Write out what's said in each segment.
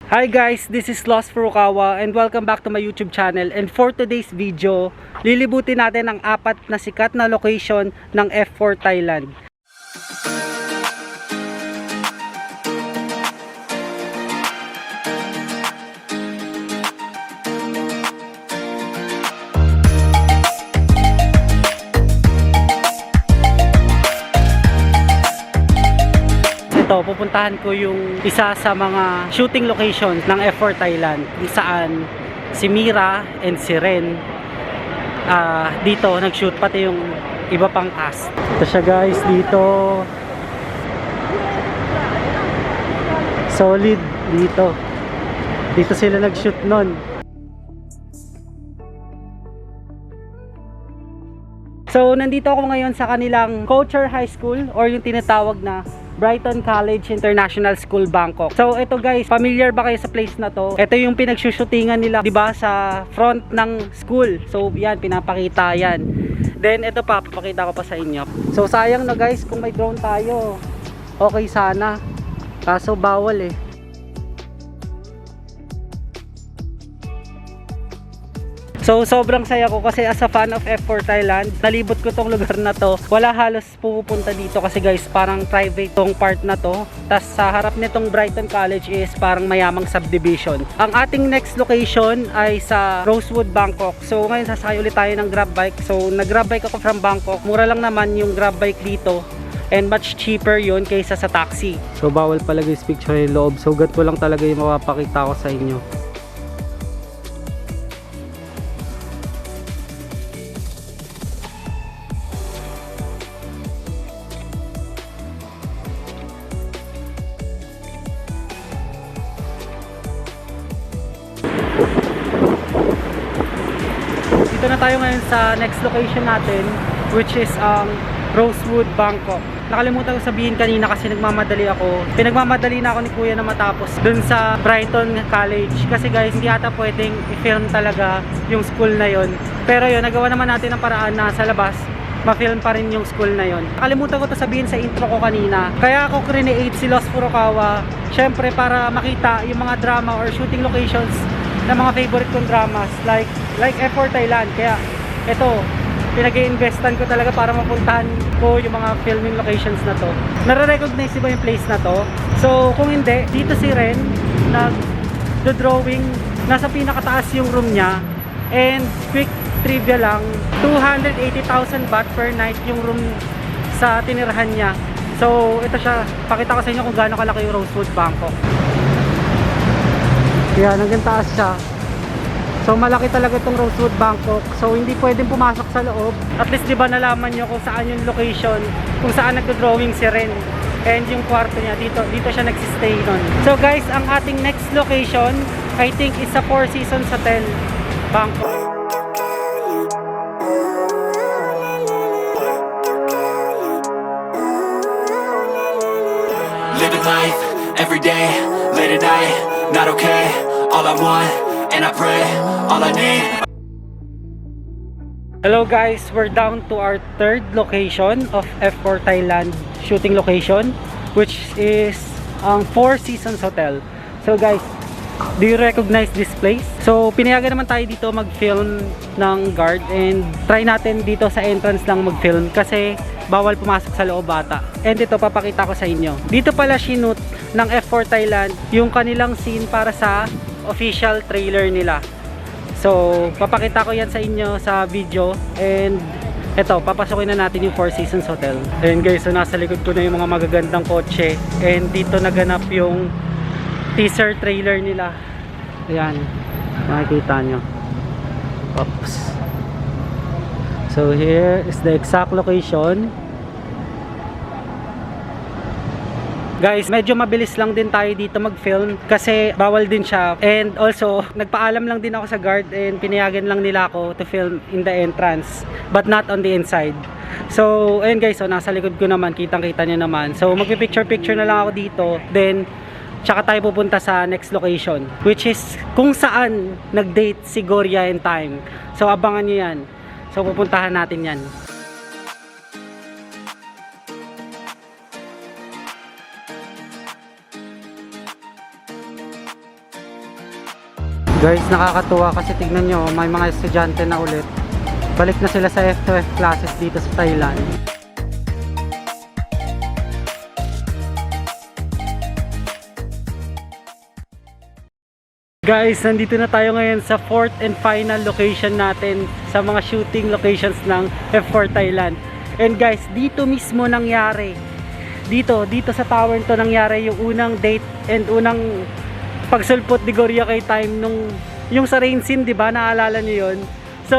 Hi guys, this is Lost Furukawa and welcome back to my YouTube channel. And for today's video, lilibutin natin ang apat na sikat na location ng F4 Thailand. Ito, pupuntahan ko yung isa sa mga shooting locations ng F4 Thailand kung saan si Mira and si Ren dito nag-shoot, pati yung iba pang cast. Ito siya guys, dito solid dito sila nag-shoot nun. So nandito ako ngayon sa kanilang Culture High School or yung tinatawag na Brighton College International School, Bangkok. So ito guys, familiar ba kayo sa place na to? Ito yung pinagsushootingan nila, 'di ba, sa front ng school. So yan, pinapakita yan. Then ito pa, papakita ko pa sa inyo. So sayang na guys, kung may drone tayo, okay sana. Kaso bawal eh. So sobrang saya ko kasi as a fan of F4 Thailand, nalibot ko tong lugar na to. Wala halos pupunta dito kasi guys, parang private tong part na to. Tas sa harap nitong Brighton College is parang mayamang subdivision. Ang ating next location ay sa Rosewood, Bangkok. So ngayon sasakay ulit tayo ng grab bike. So nag-grab bike ako from Bangkok. Mura lang naman yung grab bike dito. And much cheaper yun kaysa sa taxi. So bawal pala guys picture yung loob. So ganito lang talaga yung mapapakita ko sa inyo. Dito na tayo ngayon sa next location natin, which is Rosewood, Bangkok. Nakalimutan ko sabihin kanina kasi nagmamadali ako. Pinagmamadali na ako ni Kuya na matapos dun sa Brighton College. Kasi guys, hindi ata pwedeng i-film talaga yung school na yon. Pero yun, nagawa naman natin ang paraan na sa labas ma-film pa rin yung school na yon. Nakalimutan ko to sabihin sa intro ko kanina. Kaya ako create si Lost Furukawa, syempre para makita yung mga drama or shooting locations ng mga favorite kong dramas like F4 Thailand. Kaya ito, pinag-i-investan ko talaga para mapuntahan ko yung mga filming locations na to. Nare-recognize ba yung place na to? So kung hindi, dito si Ren nag-drawing, nasa pinakataas yung room niya. And quick trivia lang, 280,000 baht per night yung room sa tinirahan niya. So ito siya, pakita ko sa inyo kung gaano kalaki yung Rosewood, Bangkok. Yan, hanggang taas siya. So malaki talaga itong Rosewood, Bangkok. So hindi pwedeng pumasok sa loob. At least diba nalaman nyo kung saan yung location, kung saan nagdo-drawing si Ren. And yung kwarto niya, dito siya nagsistay nun. So guys, ang ating next location, I think is sa Four Seasons Hotel, Bangkok. Living life, every day, late at night, not okay. All I want, and I pray, all I need. Hello guys, we're down to our third location of F4 Thailand shooting location, which is ang Four Seasons Hotel. So guys, do you recognize this place? So pinayagan naman tayo dito mag-film ng guard and try natin dito sa entrance lang mag-film kasi bawal pumasok sa loob ata. And ito, papakita ko sa inyo. Dito pala sinut ng F4 Thailand yung kanilang scene para sa official trailer nila. So papakita ko yan sa inyo sa video. And ito, papasokin na natin yung Four Seasons Hotel. And guys, so nasa likod ko na yung mga magagandang kotse. And dito naganap yung teaser trailer nila. Ayan, makikita nyo. Oops. So here is the exact location. Guys, medyo mabilis lang din tayo dito mag-film kasi bawal din siya. And also, nagpaalam lang din ako sa guard and pinayagan lang nila ako to film in the entrance but not on the inside. So, ayun guys, so nasa likod ko naman, kitang-kita nyo naman. So, magpi-picture-picture na lang ako dito. Then, tsaka tayo pupunta sa next location, which is kung saan nag-date si Goria and Time. So, abangan nyo yan. So pupuntahan natin yan. Guys, nakakatuwa kasi tignan nyo, may mga estudyante na ulit. Balik na sila sa F2F classes dito sa Thailand. Guys, nandito na tayo ngayon sa fourth and final location natin sa mga shooting locations ng F4 Thailand. And guys, dito mismo nangyari. Dito sa tower to nangyari yung unang date and unang pagsulpot ni Gorya kay Time nung yung sa rain scene, 'di ba? Naalala niyo 'yon? So,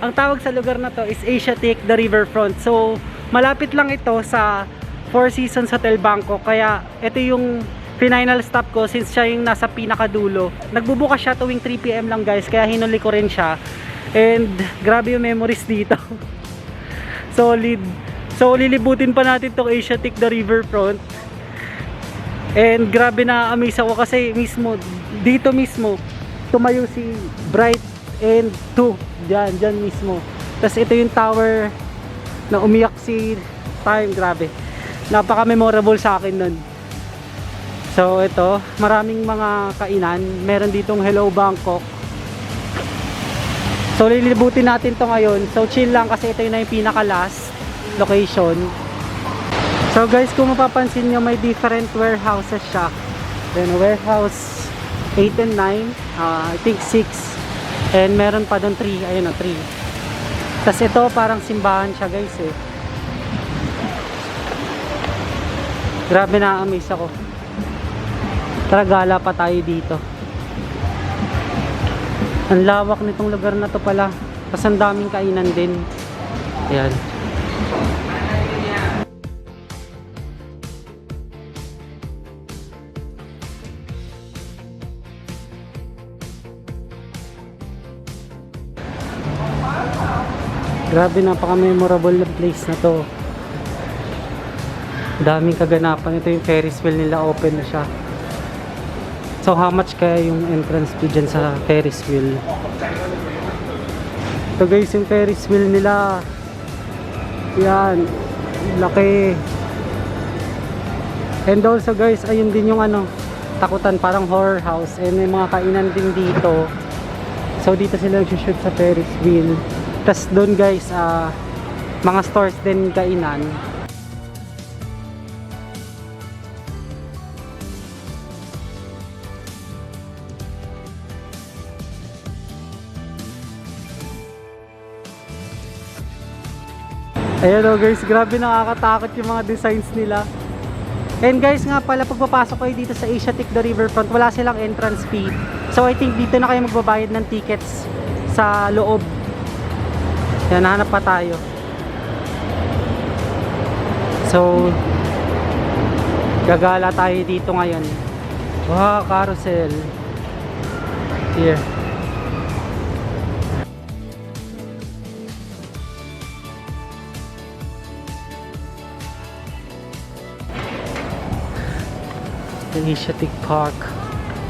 ang tawag sa lugar na to is Asiatic the Riverfront. So, malapit lang ito sa Four Seasons Hotel Bangkok. Kaya ito yung final stop ko since siya yung nasa pinakadulo. Nagbubukas siya tuwing 3 PM lang guys, kaya hinuli ko rin siya. And grabe yung memories dito. Solid. So lilibutin pa natin tong Asiatic the Riverfront. And grabe na amaze ako kasi mismo dito mismo tumayo si Bright and 2. Diyan mismo. Tapos ito yung tower na umiyak si Time. Grabe. Napaka memorable sa akin nun. So ito, maraming mga kainan. Meron ditong Hello Bangkok. So lilibutin natin to ngayon. So chill lang kasi ito na yung pinaka last location. So guys, kung mapapansin nyo, may different warehouses siya. Then warehouse 8 and 9, I think 6. And meron pa doon 3, ayun na 3. Tapos ito parang simbahan siya guys eh. Grabe, na-amaze ako. Tara, gala pa tayo dito. Ang lawak nitong lugar na to pala. Tapos ang daming kainan din. Ayan. Grabe, napaka-memorable ng place na to. Daming kaganapan. Ito yung Ferris wheel nila, open na siya. So how much kaya yung entrance fee dyan sa Ferris wheel? Ito guys, yung Ferris wheel nila. Yan, laki. And also guys, ayun din yung ano, takutan, parang horror house. And may mga kainan din dito. So dito sila nag-shoot sa Ferris wheel. Tapos doon guys, mga stores din kainan. Ayan o guys, grabe, nakakatakot yung mga designs nila. And guys nga pala, pagpapasok kayo dito sa Asiatic the Riverfront, wala silang entrance fee. So I think dito na kayo magbabayad ng tickets sa loob. Yan, nahanap pa tayo. So gagala tayo dito ngayon. Wow, carousel. Here. Asiatic Park.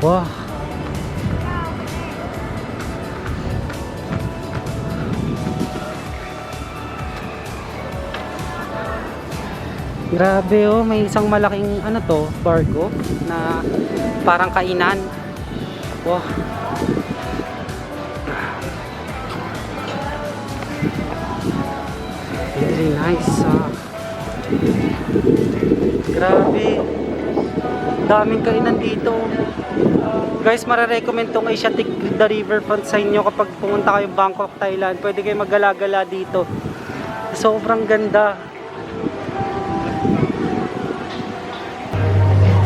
Wow. Grabe oh, may isang malaking ano to, barko na parang kainan. Wow. Very nice. Grabe. Daming kainan dito. Guys, mare-recommend tong Asiatic the Riverfront sa inyo kapag pumunta kayo Bangkok, Thailand. Pwede kayo maggala-gala dito. Sobrang ganda.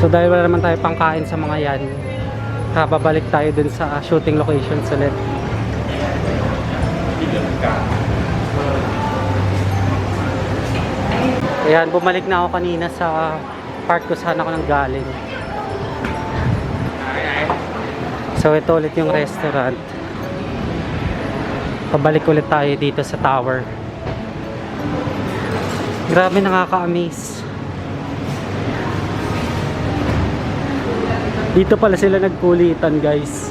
So dahil wala naman tayo pangkain sa mga yan, babalik tayo dun sa shooting locations ulit. Ayan, bumalik na ako kanina sa park ko saan ako nang galing. So ito ulit yung restaurant. Pabalik ulit tayo dito sa tower. Grabe, nakaka-amaze. Dito pala sila nagkulitan guys.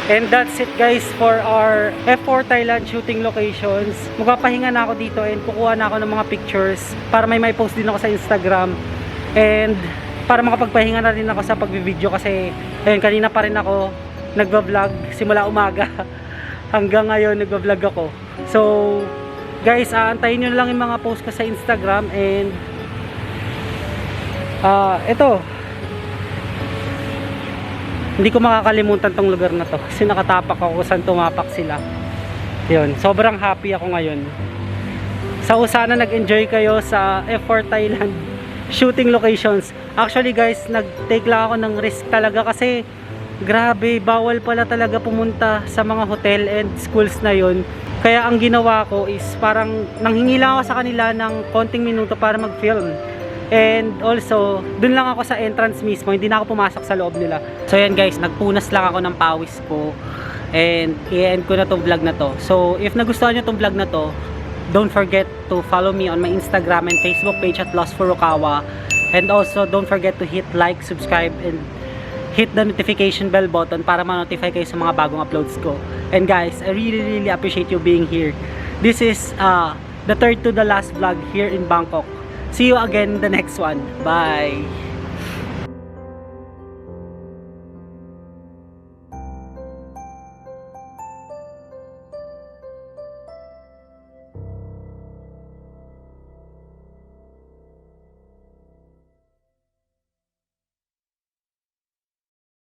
And that's it guys for our F4 Thailand shooting locations. Magpapahinga na ako dito and kukuha na ako ng mga pictures para may post din ako sa Instagram. And para makapagpahinga na rin ako sa pagbi-video kasi ayun, kanina pa rin ako nagba-vlog simula umaga hanggang ngayon nagba-vlog ako. So guys, antayin nyo na lang yung mga post ko sa Instagram. And ito, hindi ko makakalimutan tong lugar na to kasi nakatapak ako kung saan tumapak sila. Yun, sobrang happy ako ngayon. So sana nag-enjoy kayo sa F4 Thailand shooting locations. Actually guys, nag-take lang ako ng risk talaga kasi grabe, bawal pala talaga pumunta sa mga hotel and schools na yun. Kaya ang ginawa ko is parang nanghingi lang ako sa kanila ng konting minuto para mag-film. And also, dun lang ako sa entrance mismo, hindi na ako pumasok sa loob nila. So yan guys, nagpunas lang ako ng pawis ko. And i-end ko na tong vlog na to. So if nagustuhan nyo tong vlog na to, don't forget to follow me on my Instagram and Facebook page at Lost Furukawa. And also, don't forget to hit like, subscribe, and hit the notification bell button para ma-notify kayo sa mga bagong uploads ko. And guys, I really appreciate you being here. This is the third to the last vlog here in Bangkok. See you again in the next one. Bye!